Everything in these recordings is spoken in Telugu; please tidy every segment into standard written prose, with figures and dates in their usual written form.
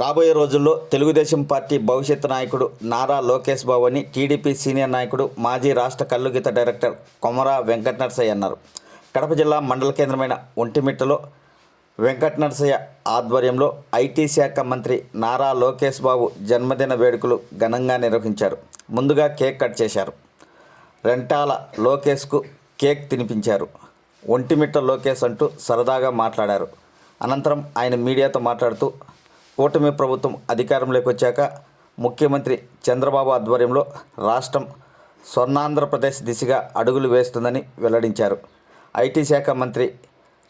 రాబోయే రోజుల్లో తెలుగుదేశం పార్టీ భవిష్యత్ నాయకుడు నారా లోకేష్ బాబు అని టీడీపీ సీనియర్ నాయకుడు మాజీ రాష్ట్ర కల్లుగీత డైరెక్టర్ కొమర వెంకట నరసయ్య అన్నారు. కడప జిల్లా మండల కేంద్రమైన ఒంటిమిట్టలో వెంకట నరసయ్య ఆధ్వర్యంలో ఐటీ శాఖ మంత్రి నారా లోకేష్ బాబు జన్మదిన వేడుకలు ఘనంగా నిర్వహించారు. ముందుగా కేక్ కట్ చేశారు. రెంటాల లోకేష్కు కేక్ తినిపించారు. ఒంటిమిట్ట లోకేష్ అంటూ సరదాగా మాట్లాడారు. అనంతరం ఆయన మీడియాతో మాట్లాడుతూ కూటమి ప్రభుత్వం అధికారంలోకి వచ్చాక ముఖ్యమంత్రి చంద్రబాబు ఆధ్వర్యంలో రాష్ట్రం స్వర్ణాంధ్రప్రదేశ్ దిశగా అడుగులు వేస్తుందని వెల్లడించారు. ఐటీ శాఖ మంత్రి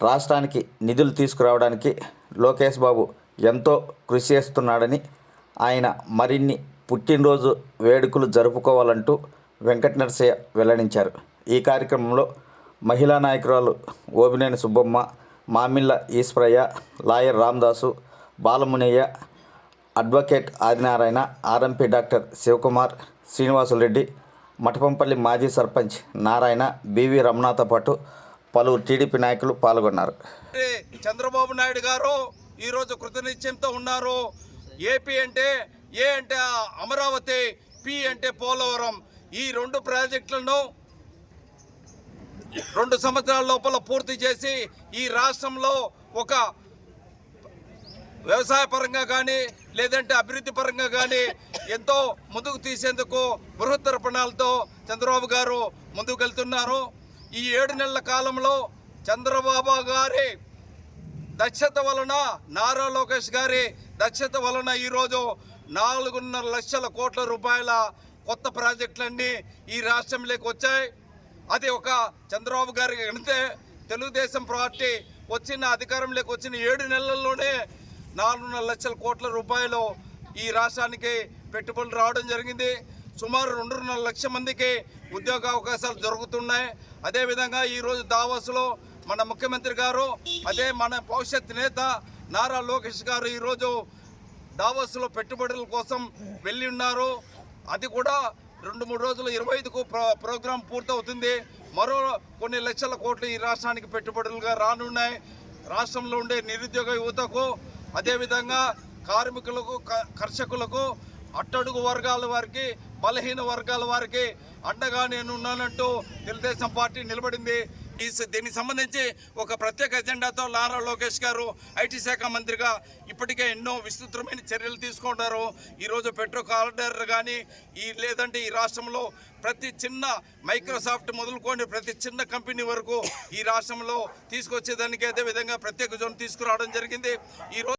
రాష్ట్రానికి నిధులు తీసుకురావడానికి లోకేష్ బాబు ఎంతో కృషి చేస్తున్నాడని, ఆయన మరిన్ని పుట్టినరోజు వేడుకలు జరుపుకోవాలంటూ వెంకట నరసయ్య వెల్లడించారు. ఈ కార్యక్రమంలో మహిళా నాయకురాలు Obineni Subbamma, Mamilla Eswaraiah, lawyer Ramadasu, Balamunayya, advocate Adinarayana, RMP doctor Sivakumar, Srinivasulareddy, Mathapampalli మాజీ సర్పంచ్ నారాయణ, బివి రమణతో పాటు పలువురు టీడీపీ నాయకులు పాల్గొన్నారు. చంద్రబాబు నాయుడు గారు ఈరోజు కృతనిశ్చయంతో ఉన్నారు. ఏపీ అంటే ఏ అంటే అమరావతి, పి అంటే పోలవరం. ఈ రెండు ప్రాజెక్టులను 2 సంవత్సరాల లోపల పూర్తి చేసి ఈ రాష్ట్రంలో ఒక వ్యవసాయ పరంగా కానీ లేదంటే అభివృద్ధి పరంగా కానీ ఎంతో ముందుకు తీసేందుకు బృహత్తర ప్రణాళికతో చంద్రబాబు గారు ముందుకు వెళ్తున్నారు. ఈ 7 నెలల కాలంలో చంద్రబాబు గారి దక్షత వలన, నారా లోకేష్ గారి దక్షత వలన ఈరోజు 4.5 లక్షల కోట్ల రూపాయల కొత్త ప్రాజెక్టులన్నీ ఈ రాష్ట్రంలోకి వచ్చాయి. అది ఒక చంద్రబాబు గారికి గణితే తెలుగుదేశం పార్టీ అధికారంలోకి వచ్చిన 7 నెలల్లోనే 4.5 లక్షల కోట్ల రూపాయలు ఈ రాష్ట్రానికి పెట్టుబడులు రావడం జరిగింది. సుమారు 2.5 లక్షల మందికి ఉద్యోగ అవకాశాలు జరుగుతున్నాయి. అదేవిధంగా ఈరోజు దావోస్లో మన ముఖ్యమంత్రి గారు, అదే మన భవిష్యత్ నేత నారా లోకేష్ గారు ఈరోజు దావోస్లో పెట్టుబడుల కోసం వెళ్ళి ఉన్నారు. అది కూడా 2-3 రోజులు 25కు ప్రోగ్రాం పూర్తవుతుంది. మరో కొన్ని లక్షల కోట్లు ఈ రాష్ట్రానికి పెట్టుబడులుగా రానున్నాయి. రాష్ట్రంలో ఉండే నిరుద్యోగ యువతకు, అదేవిధంగా కార్మికులకు, కర్షకులకు, అట్టడుగు వర్గాల వారికి, బలహీన వర్గాల వారికి అండగా నేను ఉన్నానంటూ తెలుగుదేశం పార్టీ నిలబడింది. దీనికి సంబంధించి ఒక ప్రత్యేక ఎజెండాతో నారా లోకేష్ గారు ఐటీ శాఖ మంత్రిగా ఇప్పటికే ఎన్నో విస్తృతమైన చర్యలు తీసుకుంటారు. ఈరోజు పెట్రో కారిడార్ కానీ లేదంటే ఈ రాష్ట్రంలో ప్రతి చిన్న మైక్రోసాఫ్ట్ మొదలుకొని ప్రతి చిన్న కంపెనీ వరకు ఈ రాష్ట్రంలో తీసుకొచ్చేదానికి అదేవిధంగా ప్రత్యేక జోన్ తీసుకురావడం జరిగింది. ఈరోజు